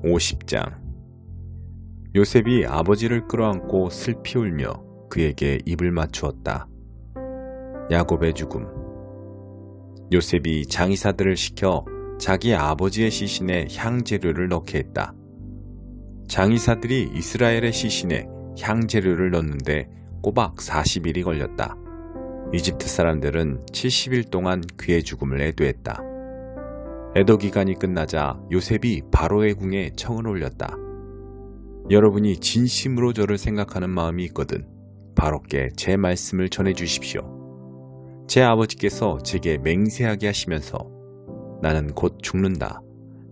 50장. 요셉이 아버지를 끌어안고 슬피 울며 그에게 입을 맞추었다. 야곱의 죽음. 요셉이 장의사들을 시켜 자기 아버지의 시신에 향재료를 넣게 했다. 장의사들이 이스라엘의 시신에 향재료를 넣는데 꼬박 40일이 걸렸다. 이집트 사람들은 70일 동안 그의 죽음을 애도했다. 애도 기간이 끝나자 요셉이 바로의 궁에 청을 올렸다. 여러분이 진심으로 저를 생각하는 마음이 있거든 바로께 제 말씀을 전해주십시오. 제 아버지께서 제게 맹세하게 하시면서 나는 곧 죽는다.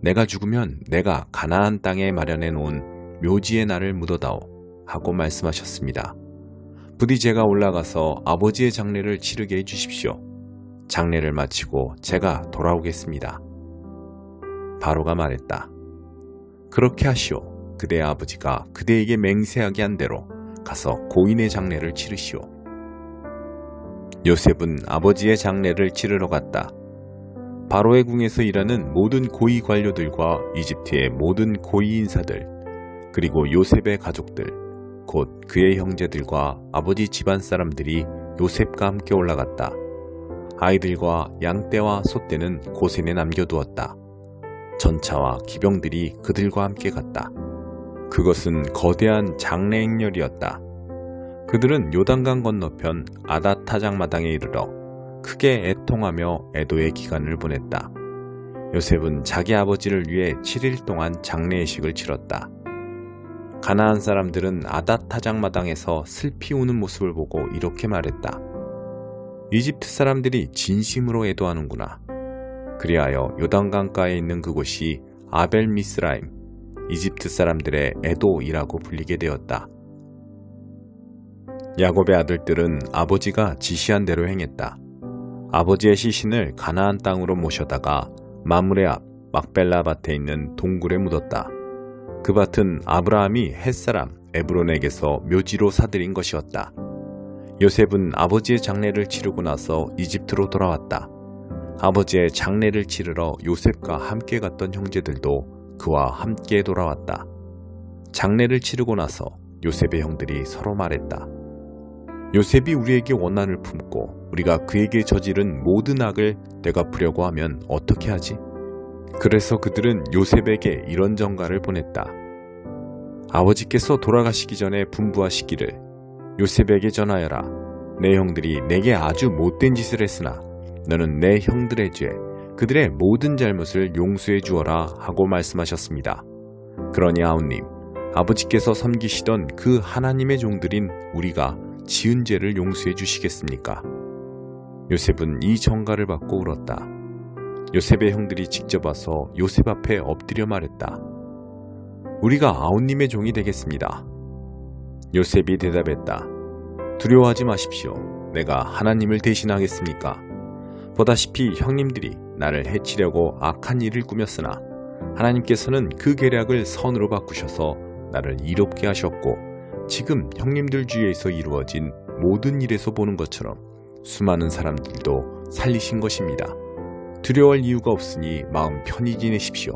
내가 죽으면 내가 가나안 땅에 마련해 놓은 묘지에 나를 묻어다오 하고 말씀하셨습니다. 부디 제가 올라가서 아버지의 장례를 치르게 해주십시오. 장례를 마치고 제가 돌아오겠습니다. 바로가 말했다. 그렇게 하시오. 그대의 아버지가 그대에게 맹세하게 한 대로 가서 고인의 장례를 치르시오. 요셉은 아버지의 장례를 치르러 갔다. 바로의 궁에서 일하는 모든 고위 관료들과 이집트의 모든 고위 인사들, 그리고 요셉의 가족들, 곧 그의 형제들과 아버지 집안 사람들이 요셉과 함께 올라갔다. 아이들과 양떼와 소떼는 고센에 남겨두었다. 전차와 기병들이 그들과 함께 갔다. 그것은 거대한 장례 행렬이었다. 그들은 요단강 건너편 아닷타작마당에 이르러 크게 애통하며 애도의 기간을 보냈다. 요셉은 자기 아버지를 위해 7일 동안 장례의식을 치렀다. 가나안 사람들은 아닷타작마당에서 슬피 우는 모습을 보고 이렇게 말했다. 이집트 사람들이 진심으로 애도하는구나. 그리하여 요단강가에 있는 그곳이 아벨미스라임, 이집트 사람들의 애도이라고 불리게 되었다. 야곱의 아들들은 아버지가 지시한 대로 행했다. 아버지의 시신을 가나안 땅으로 모셔다가 마므레 앞 막벨라 밭에 있는 동굴에 묻었다. 그 밭은 아브라함이 햇사람 에브론에게서 묘지로 사들인 것이었다. 요셉은 아버지의 장례를 치르고 나서 이집트로 돌아왔다. 아버지의 장례를 치르러 요셉과 함께 갔던 형제들도 그와 함께 돌아왔다. 장례를 치르고 나서 요셉의 형들이 서로 말했다. 요셉이 우리에게 원한을 품고 우리가 그에게 저지른 모든 악을 되갚으려고 하면 어떻게 하지? 그래서 그들은 요셉에게 이런 전가를 보냈다. 아버지께서 돌아가시기 전에 분부하시기를 요셉에게 전하여라. 내 형들이 내게 아주 못된 짓을 했으나 너는 내 형들의 죄, 그들의 모든 잘못을 용서해 주어라 하고 말씀하셨습니다. 그러니 아우님, 아버지께서 섬기시던 그 하나님의 종들인 우리가 지은 죄를 용서해 주시겠습니까? 요셉은 이 전가를 받고 울었다. 요셉의 형들이 직접 와서 요셉 앞에 엎드려 말했다. 우리가 아우님의 종이 되겠습니다. 요셉이 대답했다. 두려워하지 마십시오. 내가 하나님을 대신하겠습니까? 보다시피 형님들이 나를 해치려고 악한 일을 꾸몄으나 하나님께서는 그 계략을 선으로 바꾸셔서 나를 이롭게 하셨고 지금 형님들 주위에서 이루어진 모든 일에서 보는 것처럼 수많은 사람들도 살리신 것입니다. 두려워할 이유가 없으니 마음 편히 지내십시오.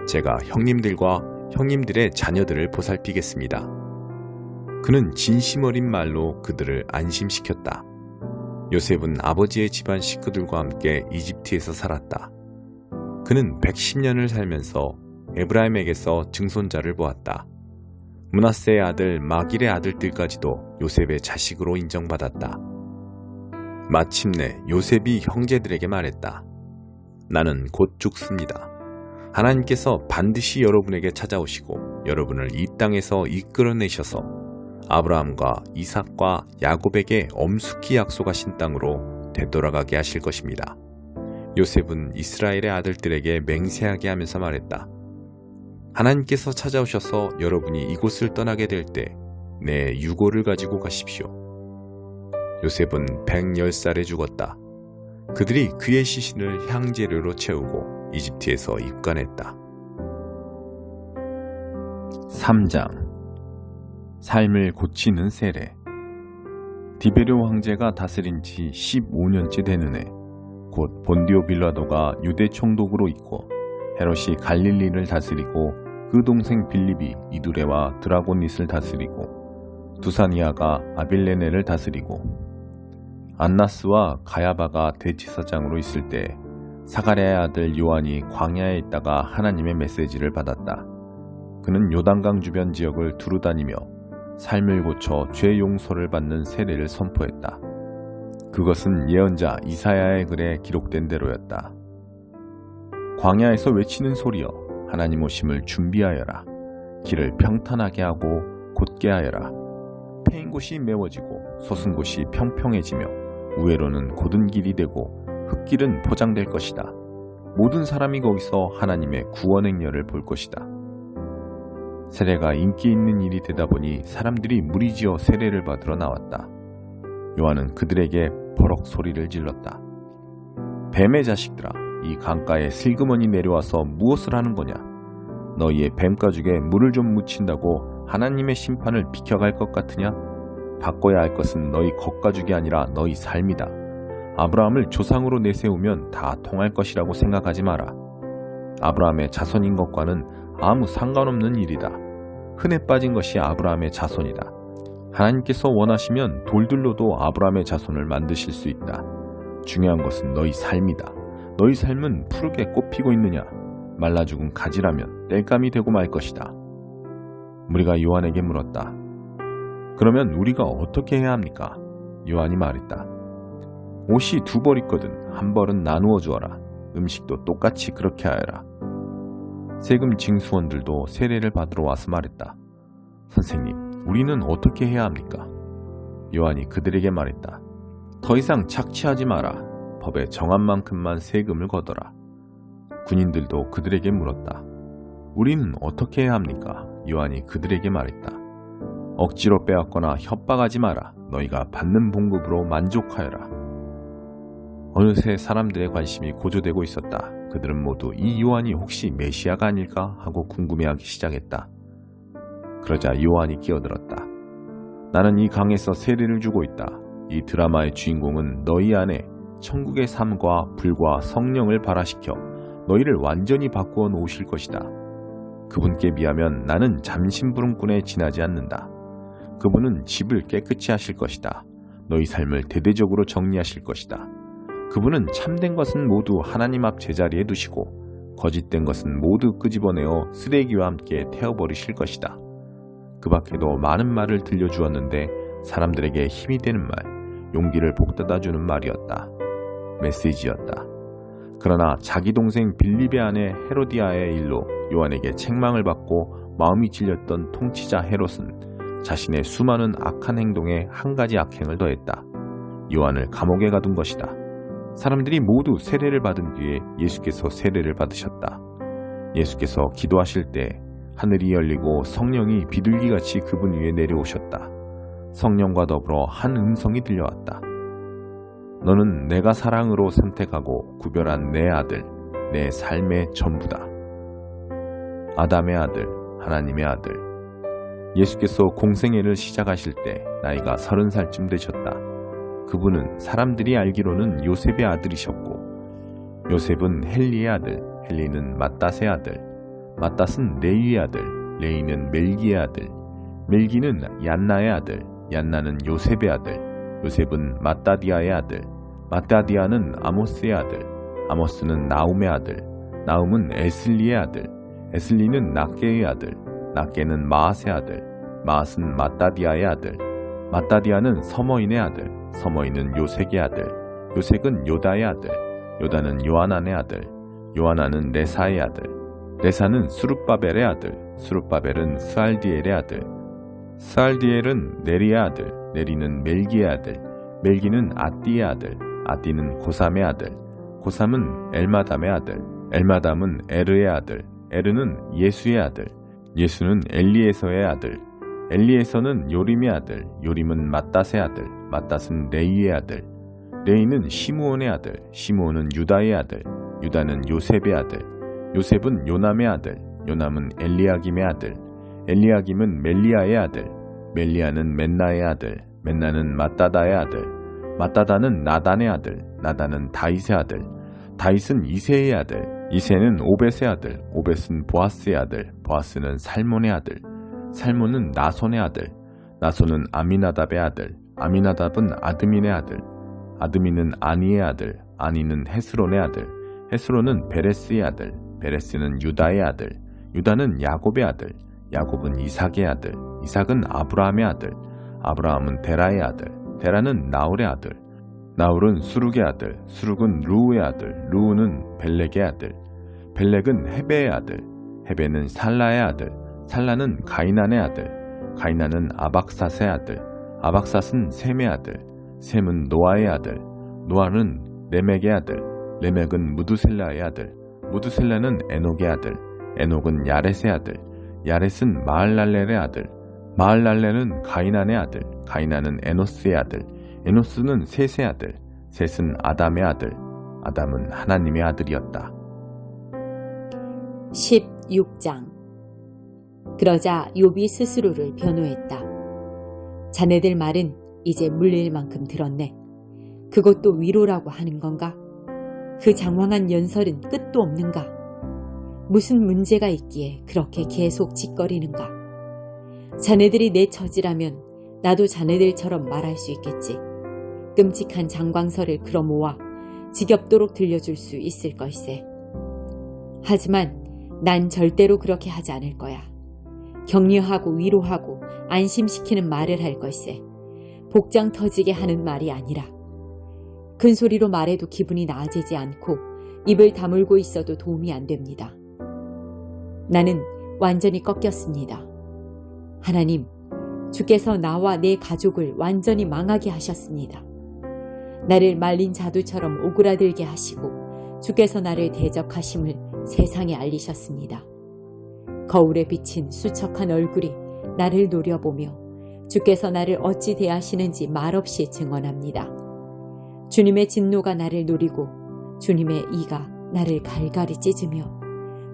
제가 형님들과 형님들의 자녀들을 보살피겠습니다. 그는 진심 어린 말로 그들을 안심시켰다. 요셉은 아버지의 집안 식구들과 함께 이집트에서 살았다. 그는 110년을 살면서 에브라임에게서 증손자를 보았다. 므낫세의 아들 마길의 아들들까지도 요셉의 자식으로 인정받았다. 마침내 요셉이 형제들에게 말했다. 나는 곧 죽습니다. 하나님께서 반드시 여러분에게 찾아오시고 여러분을 이 땅에서 이끌어내셔서 아브라함과 이삭과 야곱에게 엄숙히 약속하신 땅으로 되돌아가게 하실 것입니다. 요셉은 이스라엘의 아들들에게 맹세하게 하면서 말했다. 하나님께서 찾아오셔서 여러분이 이곳을 떠나게 될 때 내 유고를 가지고 가십시오. 요셉은 110살에 죽었다. 그들이 그의 시신을 향재료로 채우고 이집트에서 입관했다. 3장. 삶을 고치는 세례. 디베료 황제가 다스린 지 15년째 되는 해, 곧 본디오 빌라도가 유대 총독으로 있고 헤롯이 갈릴리를 다스리고 그 동생 빌립이 이두레와 드라곤닛을 다스리고 두사니아가 아빌레네를 다스리고 안나스와 가야바가 대치사장으로 있을 때 사가랴의 아들 요한이 광야에 있다가 하나님의 메시지를 받았다. 그는 요단강 주변 지역을 두루다니며 삶을 고쳐 죄 용서를 받는 세례를 선포했다. 그것은 예언자 이사야의 글에 기록된 대로였다. 광야에서 외치는 소리여 하나님 오심을 준비하여라. 길을 평탄하게 하고 곧게 하여라. 패인 곳이 메워지고 솟은 곳이 평평해지며 우회로는 곧은 길이 되고 흙길은 포장될 것이다. 모든 사람이 거기서 하나님의 구원 행렬을 볼 것이다. 세례가 인기 있는 일이 되다 보니 사람들이 무리지어 세례를 받으러 나왔다. 요한은 그들에게 버럭 소리를 질렀다. 뱀의 자식들아, 이 강가에 슬그머니 내려와서 무엇을 하는 거냐? 너희의 뱀가죽에 물을 좀 묻힌다고 하나님의 심판을 비켜갈 것 같으냐? 바꿔야 할 것은 너희 겉가죽이 아니라 너희 삶이다. 아브라함을 조상으로 내세우면 다 통할 것이라고 생각하지 마라. 아브라함의 자손인 것과는 아무 상관없는 일이다. 흔해 빠진 것이 아브라함의 자손이다. 하나님께서 원하시면 돌들로도 아브라함의 자손을 만드실 수 있다. 중요한 것은 너희 삶이다. 너희 삶은 푸르게 꽃피고 있느냐? 말라 죽은 가지라면 땔감이 되고 말 것이다. 무리가 요한에게 물었다. 그러면 우리가 어떻게 해야 합니까? 요한이 말했다. 옷이 두 벌 있거든 한 벌은 나누어 주어라. 음식도 똑같이 그렇게 하여라. 세금 징수원들도 세례를 받으러 와서 말했다. 선생님, 우리는 어떻게 해야 합니까? 요한이 그들에게 말했다. 더 이상 착취하지 마라. 법에 정한 만큼만 세금을 걷어라. 군인들도 그들에게 물었다. 우리는 어떻게 해야 합니까? 요한이 그들에게 말했다. 억지로 빼앗거나 협박하지 마라. 너희가 받는 봉급으로 만족하여라. 어느새 사람들의 관심이 고조되고 있었다. 그들은 모두 이 요한이 혹시 메시아가 아닐까 하고 궁금해하기 시작했다. 그러자 요한이 끼어들었다. 나는 이 강에서 세례를 주고 있다. 이 드라마의 주인공은 너희 안에 천국의 삶과 불과 성령을 발화시켜 너희를 완전히 바꾸어 놓으실 것이다. 그분께 비하면 나는 잠심부름꾼에 지나지 않는다. 그분은 집을 깨끗이 하실 것이다. 너희 삶을 대대적으로 정리하실 것이다. 그분은 참된 것은 모두 하나님 앞 제자리에 두시고 거짓된 것은 모두 끄집어내어 쓰레기와 함께 태워버리실 것이다. 그 밖에도 많은 말을 들려주었는데 사람들에게 힘이 되는 말, 용기를 복돋아주는 말이었다. 메시지였다. 그러나 자기 동생 빌립의 아내 헤로디아의 일로 요한에게 책망을 받고 마음이 찔렸던 통치자 헤롯은 자신의 수많은 악한 행동에 한 가지 악행을 더했다. 요한을 감옥에 가둔 것이다. 사람들이 모두 세례를 받은 뒤에 예수께서 세례를 받으셨다. 예수께서 기도하실 때 하늘이 열리고 성령이 비둘기같이 그분 위에 내려오셨다. 성령과 더불어 한 음성이 들려왔다. 너는 내가 사랑으로 선택하고 구별한 내 아들, 내 삶의 전부다. 아담의 아들, 하나님의 아들. 예수께서 공생애를 시작하실 때 나이가 30살쯤 되셨다. 그분은 사람들이 알기로는 요셉의 아들이셨고 요셉은 헬리의 아들, 헬리는 맏닷의 아들, 맏닷은 레위의 아들, 레위는 멜기의 아들, 멜기는 얀나의 아들, 얀나는 요셉의 아들, 요셉은 맏다디아의 아들, 맏다디아는 아모스의 아들, 아모스는 나움의 아들, 나움은 에슬리의 아들, 에슬리는 낫게의 아들, 낫게는 마앗의 아들, 마앗은 맏다디아의 아들, 맏다디아는 서머인의 아들, 서머인은 요색의 아들, 요색은 요다의 아들, 요다는 요하난의 아들, 요하난은 레사의 아들, 레사는 수룹바벨의 아들, 수룹바벨은 스알디엘의 아들, 스알디엘은 네리의 아들, 네리는 멜기의 아들, 멜기는 아띠의 아들, 아띠는 고삼의 아들, 고삼은 엘마담의 아들, 엘마담은 에르의 아들, 에르는 예수의 아들, 예수는 엘리에서의 아들, 엘리에서는 요림의 아들, 요림은 맏닷의 아들, 맏닷은 레이의 아들, 레이는 시므온의 아들, 시므온은 유다의 아들, 유다는 요셉의 아들, 요셉은 요남의 아들, 요남은 엘리야김의 아들, 엘리야김은 멜리야의 아들, 멜리야는 맨나의 아들, 맨나는 맏다다의 아들, 맏다다는 나단의 아들, 나단은 다윗의 아들, 다윗은 이새의 아들, 이새는 오벳의 아들, 오벳은 보아스의 아들, 보아스는 살몬의 아들, 살몬은 나손의 아들, 나손은 아미나답의 아들, 아미나답은 아드민의 아들, 아드민은 아니의 아들, 아니는 헤스론의 아들, 헤스론은 베레스의 아들, 베레스는 유다의 아들, 유다는 야곱의 아들, 야곱은 이삭의 아들, 이삭은 아브라함의 아들, 아브라함은 데라의 아들, 데라는 나홀의 아들, 나홀은 수룩의 아들, 수룩은 루우의 아들, 루우는 벨렉의 아들, 벨렉은 헤베의 아들, 헤베는 살라의 아들, 살라는 가이난의 아들, 가이난은 아박삿의 아들, 아박삿은 셈의 아들, 셈은 노아의 아들, 노아는 레멕의 아들, 레멕은 무두셀라의 아들, 무두셀라는 에녹의 아들, 에녹은 야렛의 아들, 야렛은 마할랄렐의 아들, 마할랄렐은 가이난의 아들, 가이난은 에노스의 아들, 에노스는 셋의 아들, 셋은 아담의 아들, 아담은 하나님의 아들이었다. 16장. 그러자 욥이 스스로를 변호했다. 자네들 말은 이제 물릴 만큼 들었네. 그것도 위로라고 하는 건가? 그 장황한 연설은 끝도 없는가? 무슨 문제가 있기에 그렇게 계속 짓거리는가? 자네들이 내 처지라면 나도 자네들처럼 말할 수 있겠지. 끔찍한 장광설을 끌어모아 지겹도록 들려줄 수 있을 걸세. 하지만 난 절대로 그렇게 하지 않을 거야. 격려하고 위로하고 안심시키는 말을 할 걸세. 복장 터지게 하는 말이 아니라. 큰 소리로 말해도 기분이 나아지지 않고 입을 다물고 있어도 도움이 안 됩니다. 나는 완전히 꺾였습니다. 하나님, 주께서 나와 내 가족을 완전히 망하게 하셨습니다. 나를 말린 자두처럼 오그라들게 하시고 주께서 나를 대적하심을 세상에 알리셨습니다. 거울에 비친 수척한 얼굴이 나를 노려보며 주께서 나를 어찌 대하시는지 말없이 증언합니다. 주님의 진노가 나를 노리고 주님의 이가 나를 갈갈이 찢으며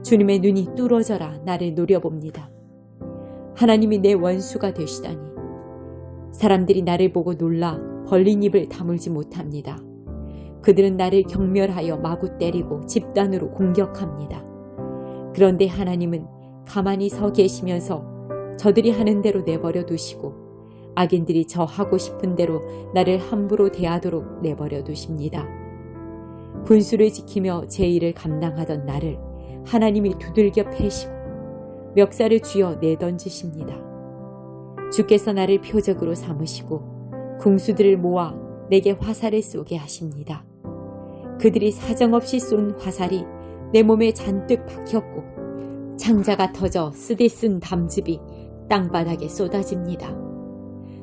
주님의 눈이 뚫어져라 나를 노려봅니다. 하나님이 내 원수가 되시다니. 사람들이 나를 보고 놀라 벌린 입을 다물지 못합니다. 그들은 나를 경멸하여 마구 때리고 집단으로 공격합니다. 그런데 하나님은 가만히 서 계시면서 저들이 하는 대로 내버려 두시고 악인들이 저 하고 싶은 대로 나를 함부로 대하도록 내버려 두십니다. 분수를 지키며 제 일을 감당하던 나를 하나님이 두들겨 패시고 멱살을 쥐어 내던지십니다. 주께서 나를 표적으로 삼으시고 궁수들을 모아 내게 화살을 쏘게 하십니다. 그들이 사정없이 쏜 화살이 내 몸에 잔뜩 박혔고 창자가 터져 쓰디쓴 담즙이 땅바닥에 쏟아집니다.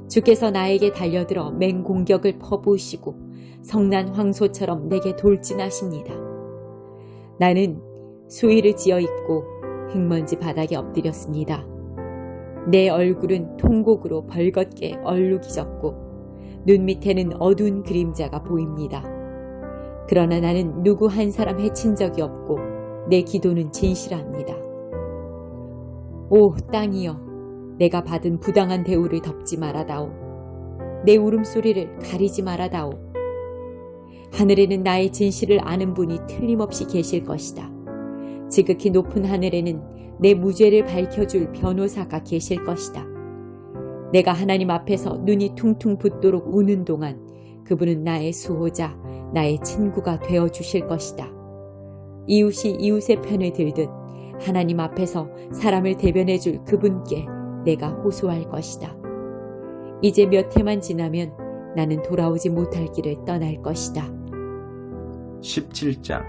주께서 나에게 달려들어 맹공격을 퍼부으시고 성난 황소처럼 내게 돌진하십니다. 나는 수의를 지어 입고 흙먼지 바닥에 엎드렸습니다. 내 얼굴은 통곡으로 벌겋게 얼룩이 졌고 눈 밑에는 어두운 그림자가 보입니다. 그러나 나는 누구 한 사람 해친 적이 없고 내 기도는 진실합니다. 오 땅이여, 내가 받은 부당한 대우를 덮지 말아다오. 내 울음소리를 가리지 말아다오. 하늘에는 나의 진실을 아는 분이 틀림없이 계실 것이다. 지극히 높은 하늘에는 내 무죄를 밝혀줄 변호사가 계실 것이다. 내가 하나님 앞에서 눈이 퉁퉁 붓도록 우는 동안 그분은 나의 수호자, 나의 친구가 되어주실 것이다. 이웃이 이웃의 편을 들듯 하나님 앞에서 사람을 대변해줄 그분께 내가 호소할 것이다. 이제 몇 해만 지나면 나는 돌아오지 못할 길을 떠날 것이다. 17장.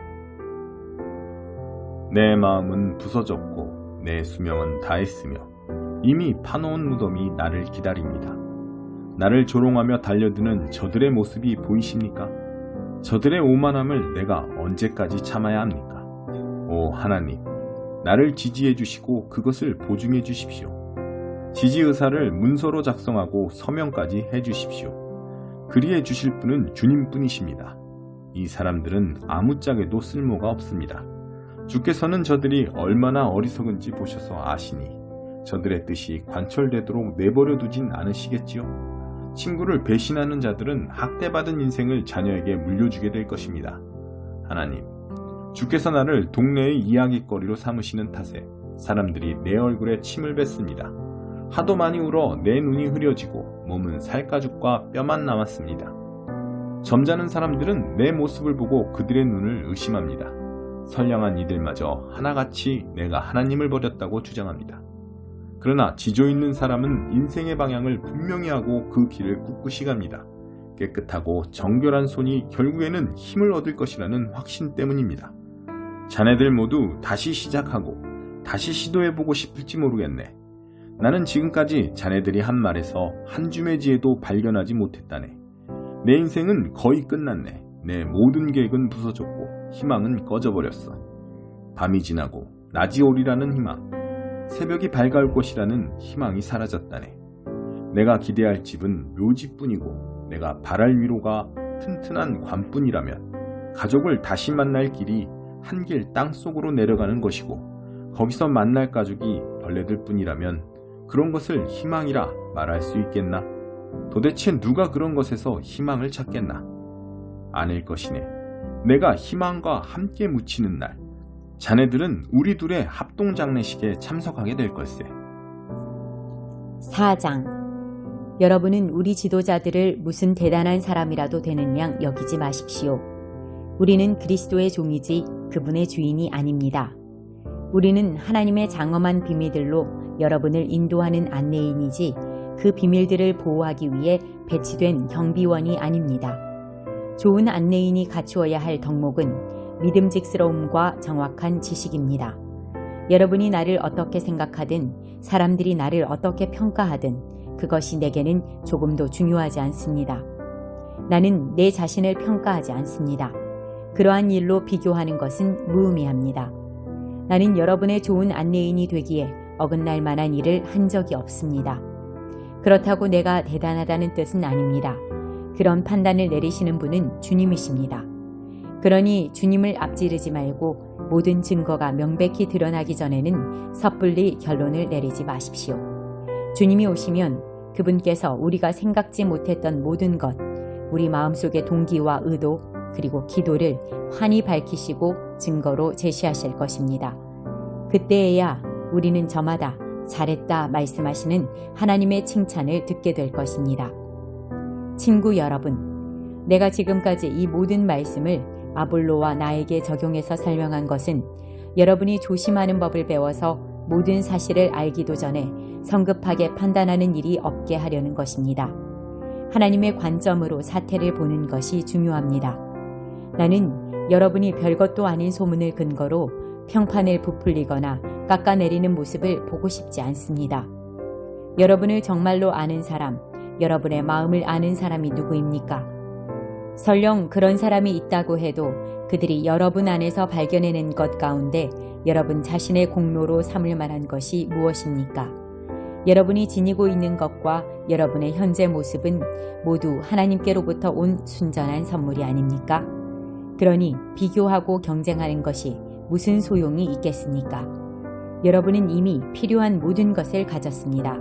내 마음은 부서졌고 내 수명은 다했으며 이미 파놓은 무덤이 나를 기다립니다. 나를 조롱하며 달려드는 저들의 모습이 보이십니까? 저들의 오만함을 내가 언제까지 참아야 합니까? 오 하나님, 나를 지지해 주시고 그것을 보증해 주십시오. 지지 의사를 문서로 작성하고 서명까지 해 주십시오. 그리해 주실 분은 주님뿐이십니다. 이 사람들은 아무짝에도 쓸모가 없습니다. 주께서는 저들이 얼마나 어리석은지 보셔서 아시니 저들의 뜻이 관철되도록 내버려 두진 않으시겠지요. 친구를 배신하는 자들은 학대받은 인생을 자녀에게 물려주게 될 것입니다. 하나님, 주께서 나를 동네의 이야깃거리로 삼으시는 탓에 사람들이 내 얼굴에 침을 뱉습니다. 하도 많이 울어 내 눈이 흐려지고 몸은 살가죽과 뼈만 남았습니다. 점잖은 사람들은 내 모습을 보고 그들의 눈을 의심합니다. 선량한 이들마저 하나같이 내가 하나님을 버렸다고 주장합니다. 그러나 지조 있는 사람은 인생의 방향을 분명히 하고 그 길을 꿋꿋이 갑니다. 깨끗하고 정결한 손이 결국에는 힘을 얻을 것이라는 확신 때문입니다. 자네들 모두 다시 시작하고 다시 시도해보고 싶을지 모르겠네. 나는 지금까지 자네들이 한 말에서 한 줌의 지혜도 발견하지 못했다네. 내 인생은 거의 끝났네. 내 모든 계획은 부서졌고 희망은 꺼져버렸어. 밤이 지나고 낮이 오리라는 희망, 새벽이 밝아올 것이라는 희망이 사라졌다네. 내가 기대할 집은 묘지뿐이고 내가 바랄 위로가 튼튼한 관뿐이라면 가족을 다시 만날 길이 한길 땅속으로 내려가는 것이고 거기서 만날 가족이 벌레들 뿐이라면 그런 것을 희망이라 말할 수 있겠나? 도대체 누가 그런 것에서 희망을 찾겠나? 아닐 것이네. 내가 희망과 함께 묻히는 날, 자네들은 우리 둘의 합동장례식에 참석하게 될 걸세. 4장. 여러분은 우리 지도자들을 무슨 대단한 사람이라도 되는 양 여기지 마십시오. 우리는 그리스도의 종이지 그분의 주인이 아닙니다. 우리는 하나님의 장엄한 비밀들로 여러분을 인도하는 안내인이지 그 비밀들을 보호하기 위해 배치된 경비원이 아닙니다. 좋은 안내인이 갖추어야 할 덕목은 믿음직스러움과 정확한 지식입니다. 여러분이 나를 어떻게 생각하든 사람들이 나를 어떻게 평가하든 그것이 내게는 조금도 중요하지 않습니다. 나는 내 자신을 평가하지 않습니다. 그러한 일로 비교하는 것은 무의미합니다. 나는 여러분의 좋은 안내인이 되기에 어긋날 만한 일을 한 적이 없습니다. 그렇다고 내가 대단하다는 뜻은 아닙니다. 그런 판단을 내리시는 분은 주님이십니다. 그러니 주님을 앞지르지 말고 모든 증거가 명백히 드러나기 전에는 섣불리 결론을 내리지 마십시오. 주님이 오시면 그분께서 우리가 생각지 못했던 모든 것, 우리 마음속의 동기와 의도, 그리고 기도를 환히 밝히시고 증거로 제시하실 것입니다. 그때에야 우리는 저마다 잘했다 말씀하시는 하나님의 칭찬을 듣게 될 것입니다. 친구 여러분, 내가 지금까지 이 모든 말씀을 아볼로와 나에게 적용해서 설명한 것은 여러분이 조심하는 법을 배워서 모든 사실을 알기도 전에 성급하게 판단하는 일이 없게 하려는 것입니다. 하나님의 관점으로 사태를 보는 것이 중요합니다. 나는 여러분이 별것도 아닌 소문을 근거로 평판을 부풀리거나 깎아내리는 모습을 보고 싶지 않습니다. 여러분을 정말로 아는 사람, 여러분의 마음을 아는 사람이 누구입니까? 설령 그런 사람이 있다고 해도 그들이 여러분 안에서 발견해낸 것 가운데 여러분 자신의 공로로 삼을 만한 것이 무엇입니까? 여러분이 지니고 있는 것과 여러분의 현재 모습은 모두 하나님께로부터 온 순전한 선물이 아닙니까? 그러니 비교하고 경쟁하는 것이 무슨 소용이 있겠습니까? 여러분은 이미 필요한 모든 것을 가졌습니다.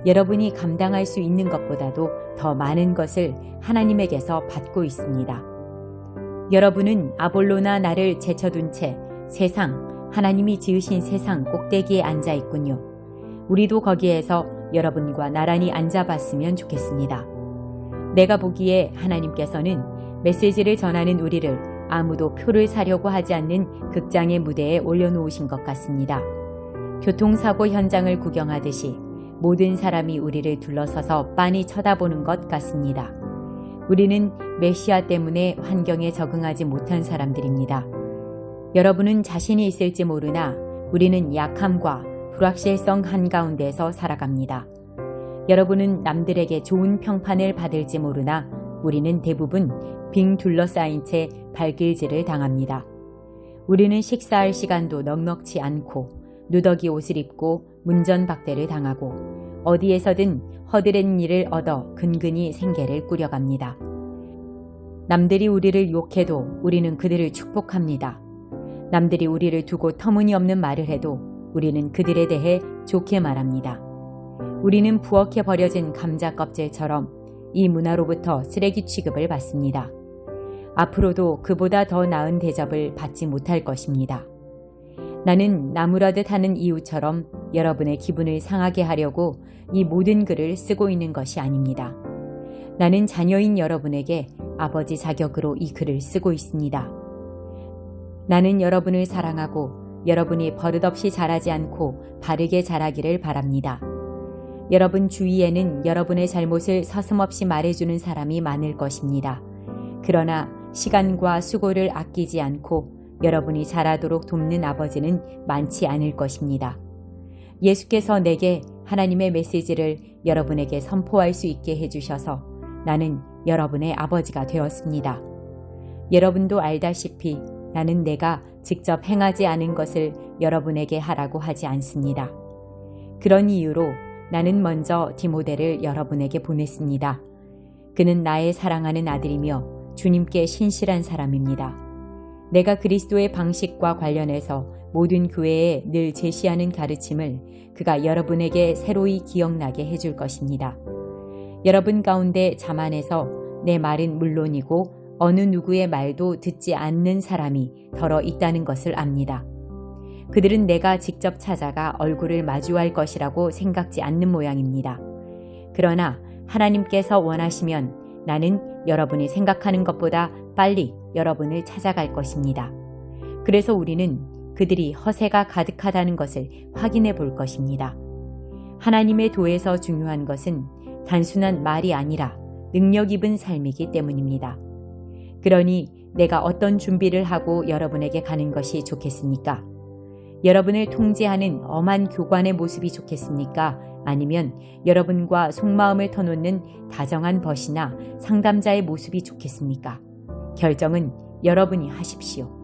여러분이 감당할 수 있는 것보다도 더 많은 것을 하나님에게서 받고 있습니다. 여러분은 아볼로나 나를 제쳐둔 채 세상, 하나님이 지으신 세상 꼭대기에 앉아 있군요. 우리도 거기에서 여러분과 나란히 앉아봤으면 좋겠습니다. 내가 보기에 하나님께서는 메시지를 전하는 우리를 아무도 표를 사려고 하지 않는 극장의 무대에 올려놓으신 것 같습니다. 교통사고 현장을 구경하듯이 모든 사람이 우리를 둘러서서 빤히 쳐다보는 것 같습니다. 우리는 메시아 때문에 환경에 적응하지 못한 사람들입니다. 여러분은 자신이 있을지 모르나 우리는 약함과 불확실성 한가운데서 살아갑니다. 여러분은 남들에게 좋은 평판을 받을지 모르나 우리는 대부분 빙 둘러싸인 채 발길질을 당합니다. 우리는 식사할 시간도 넉넉치 않고 누더기 옷을 입고 문전박대를 당하고 어디에서든 허드렛 일을 얻어 근근히 생계를 꾸려갑니다. 남들이 우리를 욕해도 우리는 그들을 축복합니다. 남들이 우리를 두고 터무니없는 말을 해도 우리는 그들에 대해 좋게 말합니다. 우리는 부엌에 버려진 감자 껍질처럼 이 문화로부터 쓰레기 취급을 받습니다. 앞으로도 그보다 더 나은 대접을 받지 못할 것입니다. 나는 나무라듯 하는 이유처럼 여러분의 기분을 상하게 하려고 이 모든 글을 쓰고 있는 것이 아닙니다. 나는 자녀인 여러분에게 아버지 자격으로 이 글을 쓰고 있습니다. 나는 여러분을 사랑하고 여러분이 버릇없이 자라지 않고 바르게 자라기를 바랍니다. 여러분 주위에는 여러분의 잘못을 서슴없이 말해주는 사람이 많을 것입니다. 그러나 시간과 수고를 아끼지 않고 여러분이 자라도록 돕는 아버지는 많지 않을 것입니다. 예수께서 내게 하나님의 메시지를 여러분에게 선포할 수 있게 해주셔서 나는 여러분의 아버지가 되었습니다. 여러분도 알다시피 나는 내가 직접 행하지 않은 것을 여러분에게 하라고 하지 않습니다. 그런 이유로 나는 먼저 디모데를 여러분에게 보냈습니다. 그는 나의 사랑하는 아들이며 주님께 신실한 사람입니다. 내가 그리스도의 방식과 관련해서 모든 교회에 늘 제시하는 가르침을 그가 여러분에게 새로이 기억나게 해줄 것입니다. 여러분 가운데 자만해서 내 말은 물론이고 어느 누구의 말도 듣지 않는 사람이 더러 있다는 것을 압니다. 그들은 내가 직접 찾아가 얼굴을 마주할 것이라고 생각지 않는 모양입니다. 그러나 하나님께서 원하시면 나는 여러분이 생각하는 것보다 빨리 여러분을 찾아갈 것입니다. 그래서 우리는 그들이 허세가 가득하다는 것을 확인해 볼 것입니다. 하나님의 도에서 중요한 것은 단순한 말이 아니라 능력 입은 삶이기 때문입니다. 그러니 내가 어떤 준비를 하고 여러분에게 가는 것이 좋겠습니까? 여러분을 통제하는 엄한 교관의 모습이 좋겠습니까? 아니면 여러분과 속마음을 터놓는 다정한 벗이나 상담자의 모습이 좋겠습니까? 결정은 여러분이 하십시오.